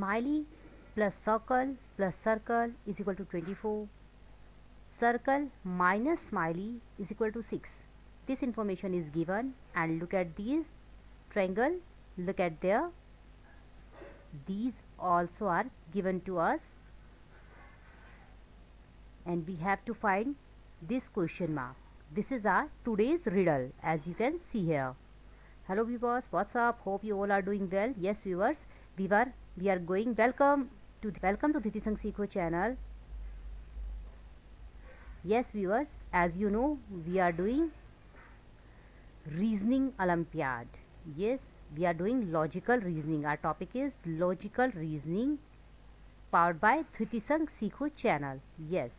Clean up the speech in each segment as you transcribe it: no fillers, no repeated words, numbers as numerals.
Smiley plus circle is equal to 24. Circle minus smiley is equal to 6. This information is given, and look at these triangle, look at there, these also are given to us, and we have to find this question mark. This is our today's riddle, as you can see here. Hello viewers, what's up? Hope you all are doing well. Yes viewers, we are going welcome to Dhriti Sang Seekho channel. Yes viewers, as you know, we are doing reasoning Olympiad. Yes, we are doing logical reasoning. Our topic is logical reasoning, powered by Dhriti Sang Seekho channel. Yes,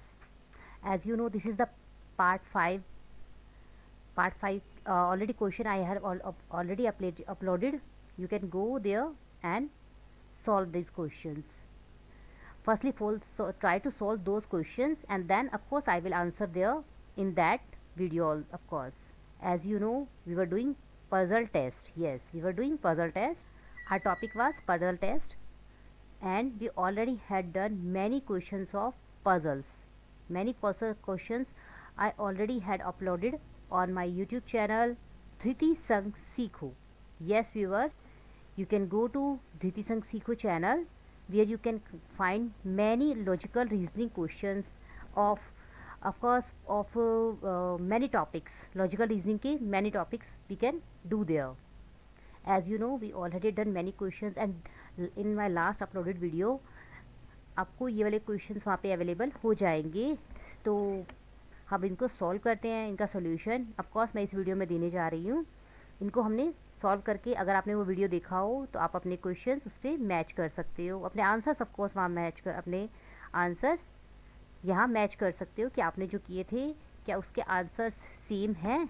as you know, this is the part 5. Already question I have already uploaded. You can go there and solve these questions. Firstly, try to solve those questions, and then of course I will answer there in that video. Of course, as you know, we were doing puzzle test. Yes, we were doing puzzle test. Our topic was puzzle test, and we already had done many questions of puzzles. Many puzzle questions I already had uploaded on my YouTube channel Dhriti Sang Seekho. Yes viewers, you can go to Dhriti Sang Seekho channel, where you can find many logical reasoning questions of course of many topics. Logical reasoning के many topics we can do there. As you know, we already done many questions, and in my last uploaded video आपको ये वाले questions वहाँ पे available हो जाएंगे. तो हम इनको सॉल्व करते हैं. इनका सॉल्यूशन ऑफ कोर्स मैं इस वीडियो में देने जा रही हूँ. इनको हमने सॉल्व करके, अगर आपने वो वीडियो देखा हो तो आप अपने क्वेश्चंस उस पर मैच कर सकते हो. अपने आंसर्स ऑफ कोर्स वहाँ मैच कर, अपने आंसर्स यहाँ मैच कर सकते हो कि आपने जो किए थे क्या उसके आंसर्स सेम हैं.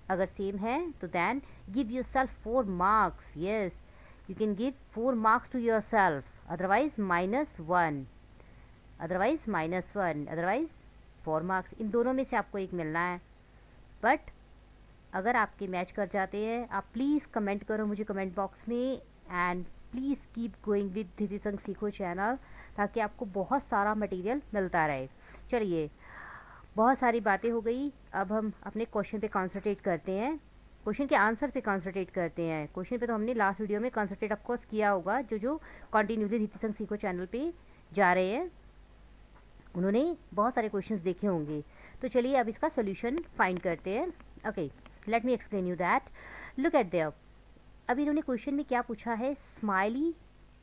अगर सेम है तो then give yourself 4 marks. Yes, you can give 4 marks to yourself. Otherwise -1, otherwise -1, otherwise 4 marks. इन दोनों में से आपको एक मिलना है. बट अगर आपके मैच कर जाते हैं, आप प्लीज़ कमेंट करो मुझे कमेंट बॉक्स में, and please keep going with Dhriti संग सीखो चैनल, ताकि आपको बहुत सारा मटेरियल मिलता रहे. चलिए, बहुत सारी बातें हो गई. अब हम अपने क्वेश्चन पे कॉन्सेंट्रेट करते हैं, क्वेश्चन के आंसर पे कॉन्सेंट्रेट करते हैं. क्वेश्चन पे तो हमने लास्ट वीडियो में कॉन्सेंट्रेट ऑफकोर्स किया होगा. जो कंटिन्यूसली धृति संग सीखो चैनल पे जा रहे हैं उन्होंने बहुत सारे क्वेश्चंस देखे होंगे. तो चलिए अब इसका सोल्यूशन फाइंड करते हैं. Okay, let me explain you that. Look at there. अब इन्होंने क्वेश्चन में क्या पूछा है? Smiley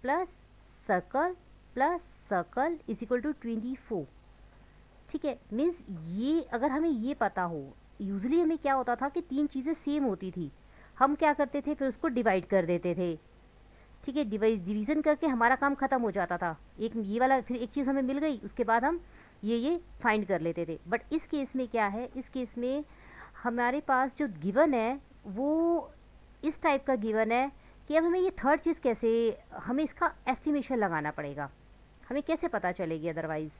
plus circle is equal to 24. ठीक है, मीन्स ये अगर हमें ये पता हो, यूजली हमें क्या होता था कि 3 चीज़ें सेम होती थी, हम क्या करते थे फिर उसको डिवाइड कर देते थे. ठीक है, डिवीज़न करके हमारा काम ख़त्म हो जाता था. एक ये वाला, फिर एक चीज़ हमें मिल गई, उसके बाद हम ये फाइंड कर लेते थे. बट इस केस में क्या है? इस केस में हमारे पास जो गिवन है वो इस टाइप का गिवन है कि अब हमें ये थर्ड चीज़ कैसे, हमें इसका एस्टिमेशन लगाना पड़ेगा. हमें कैसे पता चलेगी अदरवाइज़?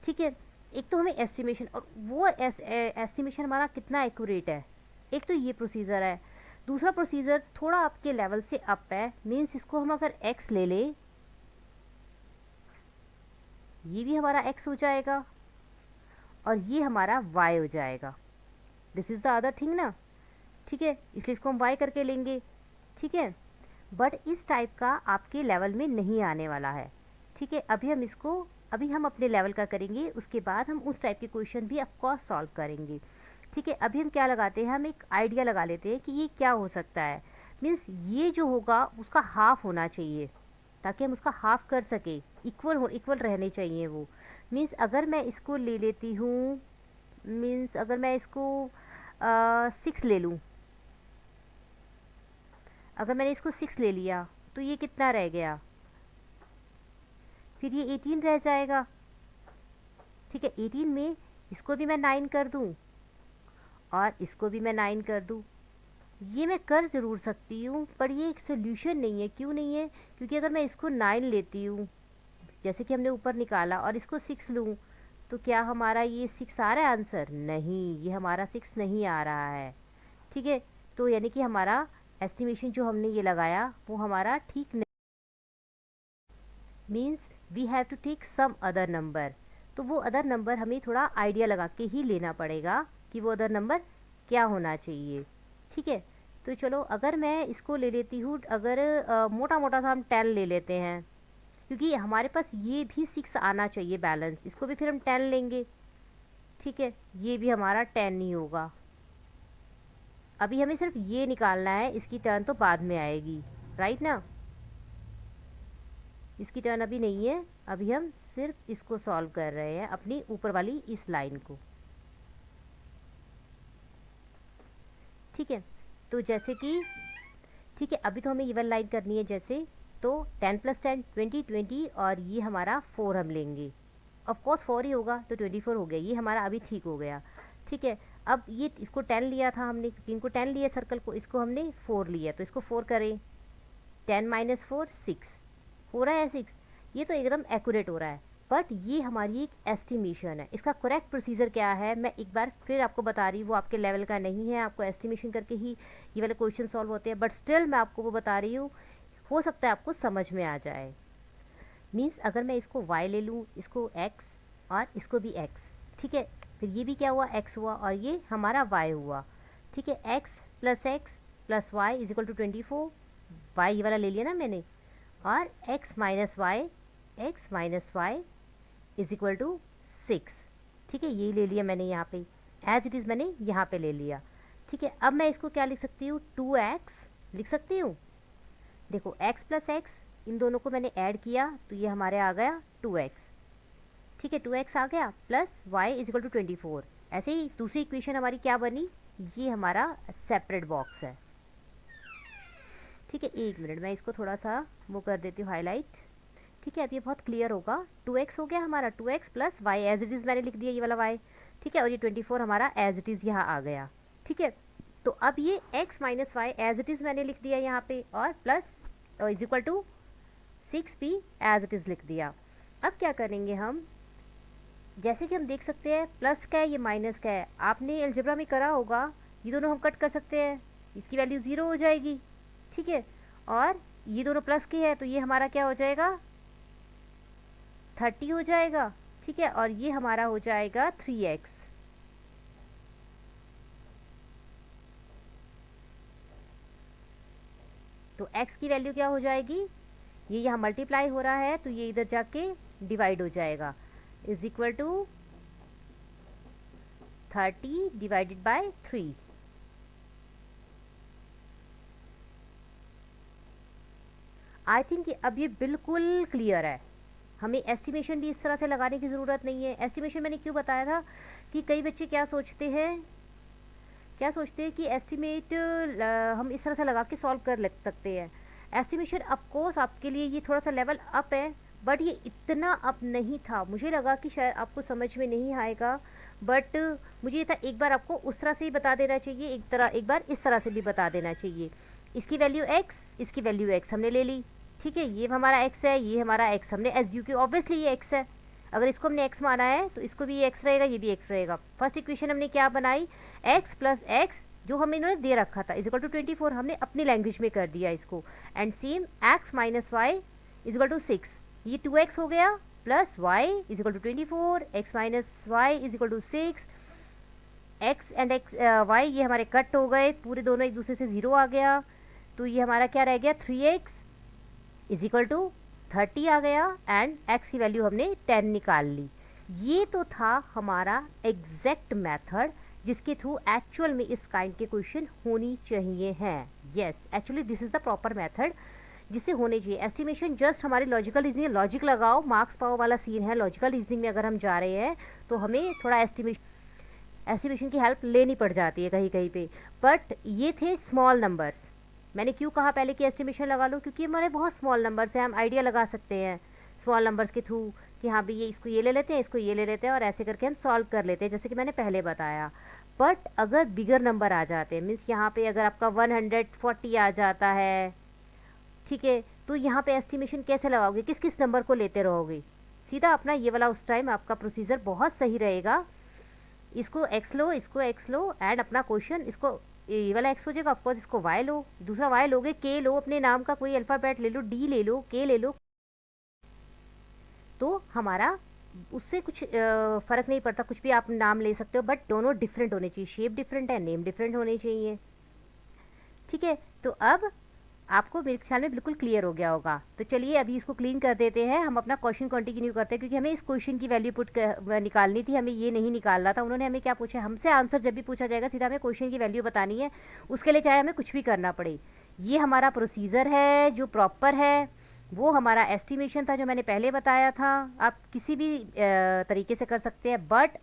ठीक है, एक तो हमें एस्टिमेशन, और वो एस्टिमेशन हमारा कितना एक्यूरेट है. एक तो ये प्रोसीजर है. दूसरा प्रोसीजर थोड़ा आपके लेवल से अप है. मीन्स इसको हम अगर x ले लें, ये भी हमारा x हो जाएगा और ये हमारा y हो जाएगा. This is the other thing ना. ठीक है, इसलिए इसको हम y करके लेंगे. ठीक है, बट इस टाइप का आपके लेवल में नहीं आने वाला है. ठीक है, अभी हम अपने लेवल का करेंगे, उसके बाद हम उस टाइप के क्वेश्चन भी ऑफकोर्स सॉल्व करेंगे. ठीक है, अभी हम क्या लगाते हैं, हम एक आइडिया लगा लेते हैं कि ये क्या हो सकता है. मीन्स ये जो होगा उसका हाफ होना चाहिए, ताकि हम उसका हाफ कर सके. इक्वल रहने चाहिए वो. मीन्स अगर मैं इसको ले लेती हूँ, मीन्स अगर मैं इसको 6 ले लूँ, अगर मैंने इसको 6 ले लिया तो ये कितना रह गया? फिर ये 18 रह जाएगा. ठीक है, 18 में इसको भी मैं 9 कर दूँ और इसको भी मैं 9 कर दूँ. ये मैं कर ज़रूर सकती हूँ, पर ये एक सोल्यूशन नहीं है. क्यों नहीं है? क्योंकि अगर मैं इसको 9 लेती हूँ, जैसे कि हमने ऊपर निकाला, और इसको 6 लूँ, तो क्या हमारा ये 6 आ रहा है आंसर? नहीं, ये हमारा 6 नहीं आ रहा है. ठीक है, तो यानी कि हमारा एस्टिमेशन जो हमने ये लगाया वो हमारा ठीक नहीं. Means we have to take some other number. तो वो अदर नंबर हमें थोड़ा आइडिया लगा के ही लेना पड़ेगा कि वो अदर नंबर क्या होना चाहिए। ठीक है, तो चलो अगर मैं इसको ले लेती हूँ, अगर मोटा मोटा सा हम 10 ले लेते हैं, क्योंकि हमारे पास ये भी 6 आना चाहिए बैलेंस, इसको भी फिर हम 10 लेंगे। ठीक है, ये भी हमारा 10 ही होगा। अभी हमें सिर्फ ये निकालना है, इसकी टर्न तो बाद में आएगी, राइट ना। इसकी टर्न अभी नहीं है, अभी हम सिर्फ इसको सॉल्व कर रहे हैं, अपनी ऊपर वाली इस लाइन को। ठीक है, तो जैसे कि ठीक है, अभी तो हमें ये वाली लाइन करनी है जैसे, तो 10 + 10 20 20, और ये हमारा 4 हम लेंगे। ऑफ कोर्स 4 ही होगा, तो 24 हो गया, ये हमारा अभी ठीक हो गया। ठीक है, अब ये इसको 10 लिया था हमने, क्योंकि इनको 10 लिया सर्कल को, इसको हमने 4 लिया, तो इसको 4 करें, 10 - 4 6 हो रहा है 6। ये तो एकदम एक्यूरेट हो रहा है, बट ये हमारी एक एस्टिमेशन है। इसका करेक्ट प्रोसीजर क्या है मैं एक बार फिर आपको बता रही हूँ, वो आपके लेवल का नहीं है, आपको एस्टिमेशन करके ही ये वाले क्वेश्चन सॉल्व होते हैं, बट स्टिल मैं आपको वो बता रही हूँ, हो सकता है आपको समझ में आ जाए। मीन्स अगर मैं इसको y ले लूँ, इसको x और इसको भी x, ठीक है, फिर ये भी क्या हुआ, x हुआ, और ये हमारा y हुआ। ठीक है, x + x + y = 24, y ये वाला ले लिया ना मैंने, और x - y = 6। ठीक है, ये ले लिया मैंने यहाँ पे, एज इट इज़ मैंने यहाँ पे ले लिया। ठीक है, अब मैं इसको क्या लिख सकती हूँ, 2x लिख सकती हूँ। देखो x + x, इन दोनों को मैंने ऐड किया तो ये हमारे आ गया 2x। ठीक है, 2x आ गया, प्लस y = 24। ऐसे ही दूसरी इक्वेशन हमारी क्या बनी, ये हमारा सेपरेट बॉक्स है। ठीक है, एक मिनट मैं इसको थोड़ा सा वो कर देती हूँ हाईलाइट। ठीक है, अब ये बहुत क्लियर होगा। 2x हो गया हमारा, 2x + y as it is मैंने लिख दिया ये वाला y। ठीक है, और ये 24 हमारा एज इट इज़ यहाँ आ गया। ठीक है, तो अब ये x - y as it is मैंने लिख दिया यहाँ पे, और प्लस = 6 भी एज इट इज़ लिख दिया। अब क्या करेंगे हम, जैसे कि हम देख सकते हैं प्लस का है, ये माइनस का है, आपने अलजेब्रा में करा होगा, ये दोनों हम कट कर सकते हैं, इसकी वैल्यू 0 हो जाएगी। ठीक है, और ये दोनों प्लस के है, तो ये हमारा क्या हो जाएगा, 30 हो जाएगा। ठीक है, और ये हमारा हो जाएगा 3x। तो x की वैल्यू क्या हो जाएगी, ये यहाँ मल्टीप्लाई हो रहा है तो ये इधर जाके डिवाइड हो जाएगा, = 30 / 3। आई थिंक अब ये बिल्कुल क्लियर है, हमें एस्टिमेशन भी इस तरह से लगाने की ज़रूरत नहीं है। एस्टिमेशन मैंने क्यों बताया था कि कई बच्चे क्या सोचते हैं कि एस्टिमेट हम इस तरह से लगा के सॉल्व कर सकते हैं। एस्टिमेशन ऑफ कोर्स आपके लिए ये थोड़ा सा लेवल अप है, बट ये इतना अप नहीं था। मुझे लगा कि शायद आपको समझ में नहीं आएगा, बट मुझे ये था एक बार आपको उस तरह से ही बता देना चाहिए, एक बार इस तरह से भी बता देना चाहिए। इसकी वैल्यू x, इसकी वैल्यू x हमने ले ली। ठीक है, ये हमारा x है, ये हमारा x हमने एज यू की, ऑब्वियसली ये x है, अगर इसको हमने x माना है तो इसको भी ये x रहेगा, ये भी x रहेगा। फर्स्ट इक्वेशन हमने क्या बनाई, x + x जो हमें इन्होंने दे रखा था = 24, हमने अपनी लैंग्वेज में कर दिया इसको, एंड सेम x - y = 6, ये 2x हो गया, plus y = 24, x - y = 6, x and y ये हमारे कट हो गए, पूरे दोनों एक दूसरे से 0 आ गया, तो ये हमारा क्या रह गया, 3x = 30 आ गया, एंड x की वैल्यू हमने 10 निकाल ली। ये तो था हमारा एग्जैक्ट मेथड जिसके थ्रू एक्चुअल में इस काइंड के क्वेश्चन होनी चाहिए हैं। Yes, actually this is the proper method जिससे होने चाहिए। एस्टिमेशन जस्ट हमारे लॉजिकल रीजनिंग, लॉजिक लगाओ मार्क्स पाओ वाला सीन है। लॉजिकल रीजनिंग में अगर हम जा रहे हैं तो हमें थोड़ा एस्टिमेशन की हेल्प लेनी पड़ जाती है कहीं कहीं पे, बट ये थे स्मॉल नंबर्स। मैंने क्यों कहा पहले कि एस्टिमेशन लगा लो, क्योंकि हमारे बहुत स्मॉल नंबर्स हैं, हम आइडिया लगा सकते हैं स्मॉल नंबर्स के थ्रू कि हाँ भाई ये इसको ये ले लेते हैं, इसको ये ले लेते हैं, और ऐसे करके हम सॉल्व कर लेते हैं, जैसे कि मैंने पहले बताया। बट अगर बिगर नंबर आ जाते हैं, मीन्स यहाँ पे अगर आपका 140 आ जाता है, ठीक है, तो यहाँ पे एस्टिमेशन कैसे लगाओगे, किस किस नंबर को लेते रहोगे, सीधा अपना ये वाला उस टाइम आपका प्रोसीजर बहुत सही रहेगा। इसको x लो, इसको x लो, एंड अपना क्वेश्चन, इसको ये वाला x हो जाएगा, ऑफकोर्स इसको y लो, दूसरा y लोगे, k लो, अपने नाम का कोई अल्फ़ाबेट ले लो, d ले लो, k ले लो, तो हमारा उससे कुछ फ़र्क नहीं पड़ता, कुछ भी आप नाम ले सकते हो, बट दोनों डिफरेंट होने चाहिए, शेप डिफरेंट है, नेम डिफरेंट होने चाहिए। ठीक है, तो अब आपको मेरे ख्याल में बिल्कुल क्लियर हो गया होगा। तो चलिए अभी इसको क्लीन कर देते हैं, हम अपना क्वेश्चन कंटिन्यू करते हैं, क्योंकि हमें इस क्वेश्चन की वैल्यू निकालनी थी, हमें ये नहीं निकालना था। उन्होंने हमें क्या पूछा, हमसे आंसर जब भी पूछा जाएगा सीधा हमें क्वेश्चन की वैल्यू बतानी है, उसके लिए चाहे हमें कुछ भी करना पड़े। ये हमारा प्रोसीजर है जो प्रॉपर है, वो हमारा एस्टिमेशन था जो मैंने पहले बताया था। आप किसी भी तरीके से कर सकते हैं, बट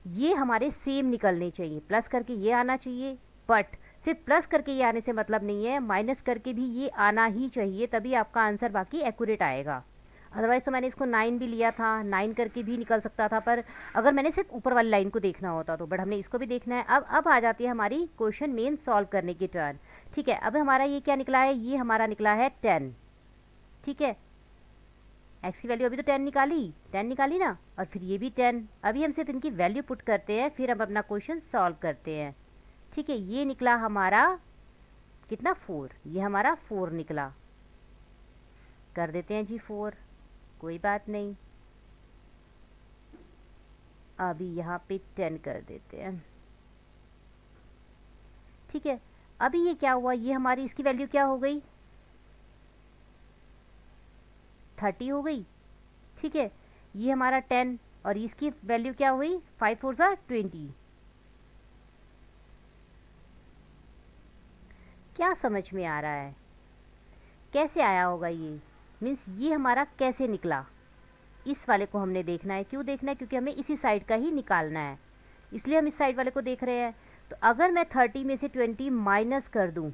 ये हमारे सेम निकलने चाहिए, प्लस करके ये आना चाहिए। बट सिर्फ प्लस करके ये आने से मतलब नहीं है, माइनस करके भी ये आना ही चाहिए, तभी आपका आंसर बाकी एक्यूरेट आएगा। अदरवाइज़ तो मैंने इसको 9 भी लिया था, 9 करके भी निकल सकता था, पर अगर मैंने सिर्फ ऊपर वाली लाइन को देखना होता तो, बट हमने इसको भी देखना है। अब आ जाती है हमारी क्वेश्चन मेन सॉल्व करने की टर्न। ठीक है, अब हमारा ये क्या निकला है, ये हमारा निकला है 10। ठीक है, एक्स की वैल्यू अभी तो 10 निकाली ना, और फिर ये भी 10। अभी हम सिर्फ इनकी वैल्यू पुट करते हैं, फिर हम अपना क्वेश्चन सॉल्व करते हैं। ठीक है, ये निकला हमारा कितना, 4। ये हमारा 4 निकला, कर देते हैं जी 4, कोई बात नहीं। अभी यहाँ पे 10 कर देते हैं। ठीक है, अभी ये क्या हुआ, ये हमारी इसकी वैल्यू क्या हो गई, 30 हो गई। ठीक है, ये हमारा 10, और इसकी वैल्यू क्या हुई, 5 4 ज़ा 20। क्या समझ में आ रहा है, कैसे आया होगा ये, मीन्स ये हमारा कैसे निकला, इस वाले को हमने देखना है। क्यों देखना है, क्योंकि हमें इसी साइड का ही निकालना है, इसलिए हम इस साइड वाले को देख रहे हैं। तो अगर मैं 30 में से 20 माइनस कर दूं,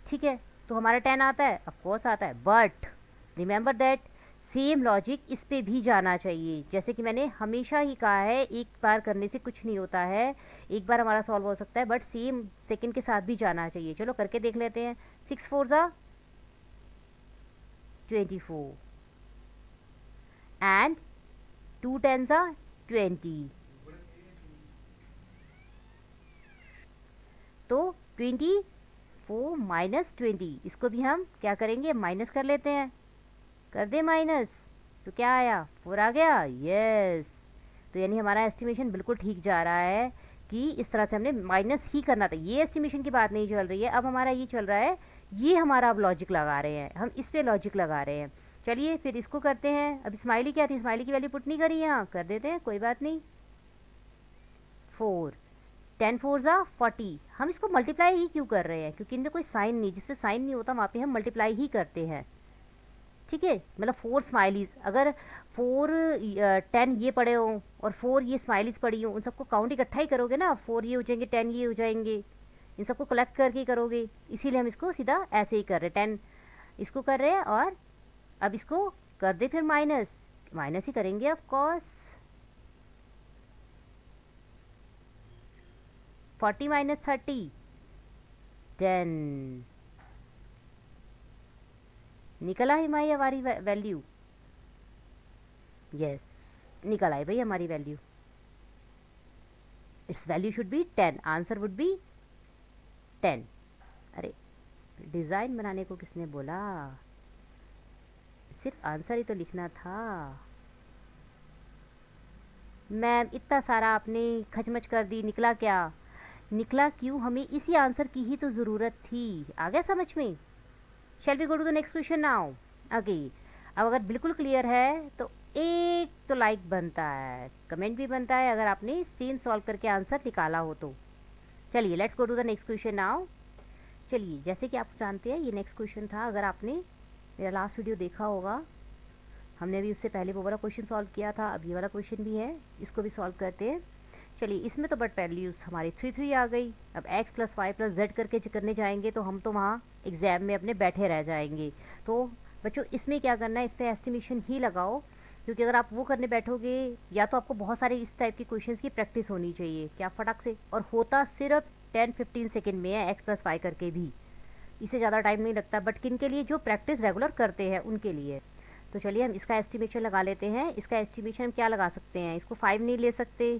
ठीक है, तो हमारा 10 आता है, ऑफ कोर्स आता है, but remember that same logic इस पे भी जाना चाहिए। जैसे कि मैंने हमेशा ही कहा है, एक बार करने से कुछ नहीं होता है, एक बार हमारा सॉल्व हो सकता है, बट सेम सेकंड के साथ भी जाना चाहिए। चलो करके देख लेते हैं। 6 4 ज़ा 24 एंड 2 10 ज़ा 20, तो 24 माइनस 20, इसको भी हम क्या करेंगे, माइनस कर लेते हैं। कर दे माइनस, तो क्या आया, 4 आ गया, यस। तो यानी हमारा एस्टिमेशन बिल्कुल ठीक जा रहा है, कि इस तरह से हमने माइनस ही करना था। ये एस्टिमेशन की बात नहीं चल रही है, अब हमारा ये चल रहा है, ये हमारा अब लॉजिक लगा रहे हैं हम, इस पे लॉजिक लगा रहे हैं। चलिए फिर इसको करते हैं। अब स्माइली क्या थी, स्माइली की वैल्यू पुट नहीं करी यहाँ, कर देते हैं, कोई बात नहीं। 4 10 4 ज़ा 40, हम इसको मल्टीप्लाई ही क्यों कर रहे हैं, क्योंकि इनमें कोई साइन नहीं, जिसपे साइन नहीं होता वहाँ पे हम मल्टीप्लाई ही करते हैं। ठीक है, मतलब 4 स्माइलीज, अगर 4 10 ये पड़े हों और 4 ये स्माइलीज पड़ी हों, उन सबको काउंट इकट्ठा ही करोगे ना, 4 ये हो जाएंगे, 10 ये हो जाएंगे, इन सबको कलेक्ट करके ही करोगे, इसीलिए हम इसको सीधा ऐसे ही कर रहे हैं। 10 इसको कर रहे हैं, और अब इसको कर दे फिर माइनस, माइनस ही करेंगे ऑफ कोर्स। 40 माइनस 30 10, निकल आई हमारी वैल्यू, यस निकल आई भाई हमारी value. It's value should be 10, answer would be 10। अरे डिज़ाइन बनाने को किसने बोला, सिर्फ आंसर ही तो लिखना था। मैम इतना सारा आपने खचमच कर दी, निकला क्या, निकला क्यों, हमें इसी आंसर की ही तो ज़रूरत थी। आ गया समझ में। Shall we go to the next question now. Okay, अब अगर बिल्कुल क्लियर है तो एक तो लाइक बनता है, कमेंट भी बनता है, अगर आपने सेम सॉल्व करके आंसर निकाला हो तो। चलिए let's go to the next question now. चलिए जैसे कि आप जानते हैं ये नेक्स्ट क्वेश्चन था, अगर आपने मेरा लास्ट वीडियो देखा होगा, हमने अभी उससे पहले वो वाला क्वेश्चन सॉल्व किया था, अब ये वाला क्वेश्चन भी है, इसको भी सॉल्व करते हैं। चलिए इसमें तो बट वैल्यूज़ हमारी 3 3 आ गई। अब x plus y plus z करके करने जाएंगे तो हम तो वहाँ एग्ज़ाम में अपने बैठे रह जाएंगे। तो बच्चों इसमें क्या करना है, इस पर एस्टिमेशन ही लगाओ, क्योंकि अगर आप वो करने बैठोगे, या तो आपको बहुत सारे इस टाइप के क्वेश्चंस की प्रैक्टिस होनी चाहिए, क्या फटाक से, और होता सिर्फ 10-15 सेकेंड में है, x प्लस वाई करके भी, इससे ज़्यादा टाइम नहीं लगता, बट किन के लिए, जो प्रैक्टिस रेगुलर करते हैं उनके लिए। तो चलिए हम इसका एस्टिमेशन लगा लेते हैं। इसका एस्टिमेशन हम क्या लगा सकते हैं, इसको 5 नहीं ले सकते,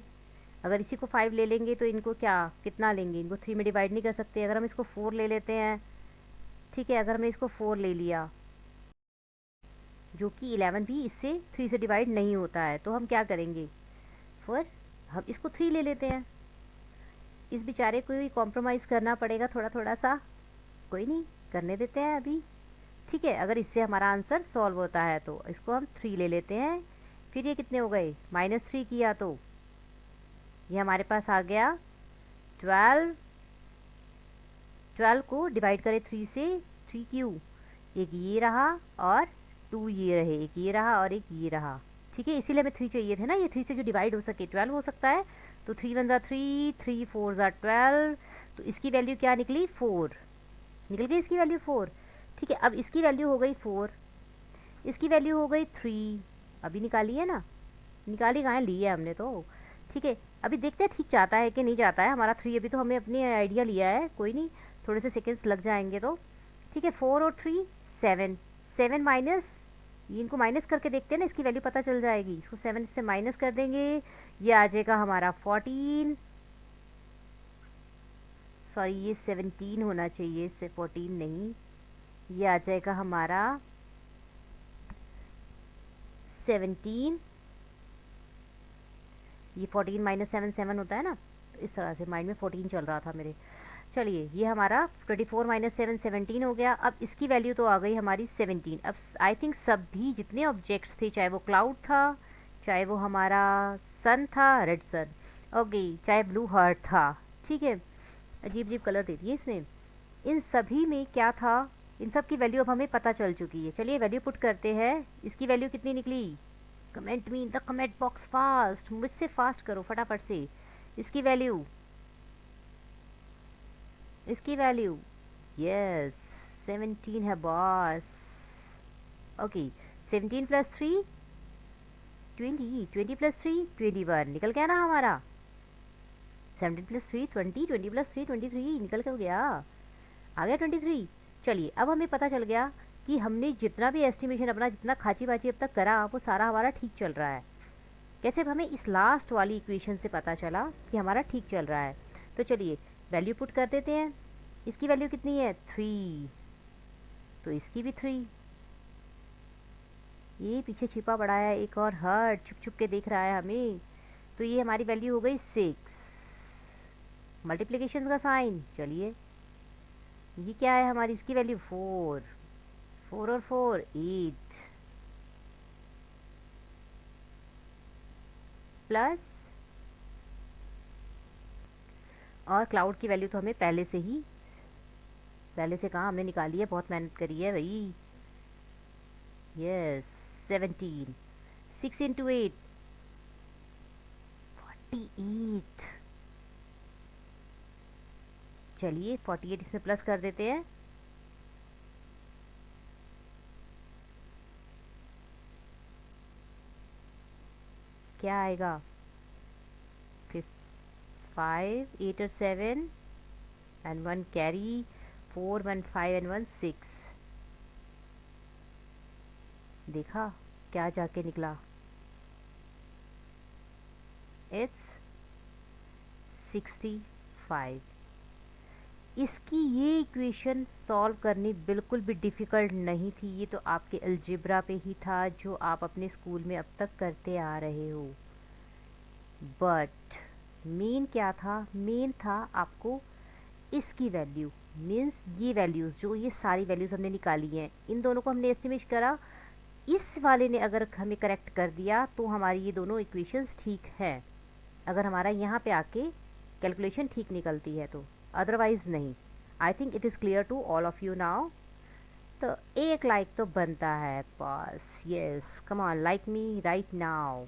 अगर इसी को 5 ले लेंगे तो इनको क्या कितना लेंगे, इनको 3 में डिवाइड नहीं कर सकते। अगर हम इसको 4 ले लेते हैं, ठीक है, अगर हमने इसको 4 ले लिया, जो कि 11 भी इससे 3 से डिवाइड नहीं होता है। तो हम क्या करेंगे, फिर हम इसको 3 ले लेते हैं। इस बेचारे को ही कॉम्प्रोमाइज़ करना पड़ेगा थोड़ा थोड़ा सा, कोई नहीं, करने देते हैं अभी। ठीक है, अगर इससे हमारा आंसर सॉल्व होता है तो इसको हम 3 ले लेते हैं। फिर ये कितने हो गए, -3 किया तो ये हमारे पास आ गया 12। 12 को डिवाइड करें 3 से, 3 क्यों, एक ये रहा और 2 ये रहे, एक ये रहा और एक ये रहा। ठीक है, इसीलिए हमें 3 चाहिए थे ना, ये 3 से जो डिवाइड हो सके 12 हो सकता है। तो 3 1 3, 3 4 12। तो इसकी वैल्यू क्या निकली, 4 निकल गई इसकी वैल्यू 4। ठीक है, अब इसकी वैल्यू हो गई 4, इसकी वैल्यू हो गई 3। अभी निकाली है ना, निकाली कहाँ है, ली है हमने तो। ठीक है, अभी देखते हैं ठीक जाता है कि नहीं जाता है हमारा 3। अभी तो हमें अपनी आइडिया लिया है, कोई नहीं, थोड़े से सेकेंड्स लग जाएंगे तो। ठीक है, 4 और 3 7, 7 माइनस, ये इनको माइनस करके देखते हैं ना, इसकी वैल्यू पता चल जाएगी। इसको 7 से माइनस कर देंगे, ये आ जाएगा हमारा 14, सॉरी ये 17 होना चाहिए, इससे 14 नहीं, ये आ जाएगा हमारा 17। ये 14 माइनस 7 7 होता है ना, तो इस तरह से माइंड में 14 चल रहा था मेरे। चलिए, ये हमारा 24 माइनस 7 17 हो गया। अब इसकी वैल्यू तो आ गई हमारी 17। अब आई थिंक सभी जितने ऑब्जेक्ट्स थे, चाहे वो क्लाउड था, चाहे वो हमारा सन था, रेड सन, ओके, चाहे ब्लू हार्ट था, ठीक है, अजीब अजीब कलर दे दिए इसमें, इन सभी में क्या था, इन सब की वैल्यू अब हमें पता चल चुकी है। चलिए वैल्यू पुट करते हैं। इसकी वैल्यू कितनी निकली, comment me in the comment box fast, मुझसे फास्ट करो फटाफट से। इसकी वैल्यू, इसकी वैल्यू यस 17 है बॉस। ओके, 17 प्लस 3 20, 20 प्लस 3 21 निकल गया ना हमारा। 17 प्लस 3 20, 20 प्लस 3 23 निकल कर गया, आ गया 23। चलिए, अब हमें पता चल गया कि हमने जितना भी एस्टिमेशन अपना जितना खाची बाची अब तक करा वो सारा हमारा ठीक चल रहा है। कैसे, हमें इस लास्ट वाली इक्वेशन से पता चला कि हमारा ठीक चल रहा है। तो चलिए वैल्यू पुट कर देते हैं। इसकी वैल्यू कितनी है 3, तो इसकी भी 3। ये पीछे छिपा पड़ा है एक और हर्ट, छुप छुप के देख रहा है हमें। तो ये हमारी वैल्यू हो गई 6। मल्टीप्लिकेशन का साइन, चलिए ये क्या है हमारी, इसकी वैल्यू 4, 4 और 4 8 प्लस, और क्लाउड की वैल्यू तो हमें पहले से कहाँ हमने निकाली है, बहुत मेहनत करी है भाई। Yes 17, 6 into 8 48। चलिए 48 इसमें प्लस कर देते हैं। क्या आएगा, 5 8 और 7 एंड 1 कैरी, 4 1 5 एंड 1 6। देखा क्या जाके निकला, इट्स 65। इसकी ये इक्वेशन सॉल्व करनी बिल्कुल भी डिफ़िकल्ट नहीं थी। ये तो आपके अलजेब्रा पे ही था जो आप अपने स्कूल में अब तक करते आ रहे हो। बट मेन क्या था, मेन था आपको इसकी वैल्यू, मीन्स ये वैल्यूज़ जो ये सारी वैल्यूज़ हमने निकाली हैं, इन दोनों को हमने एस्टिमेट करा। इस वाले ने अगर हमें करेक्ट कर दिया तो हमारी ये दोनों इक्वेशंस ठीक है, अगर हमारा यहाँ पे आके कैलकुलेशन ठीक निकलती है तो, अदरवाइज़ नहीं। I think it is clear to all of you now. तो एक लाइक तो बनता है बस, yes come on like me right now.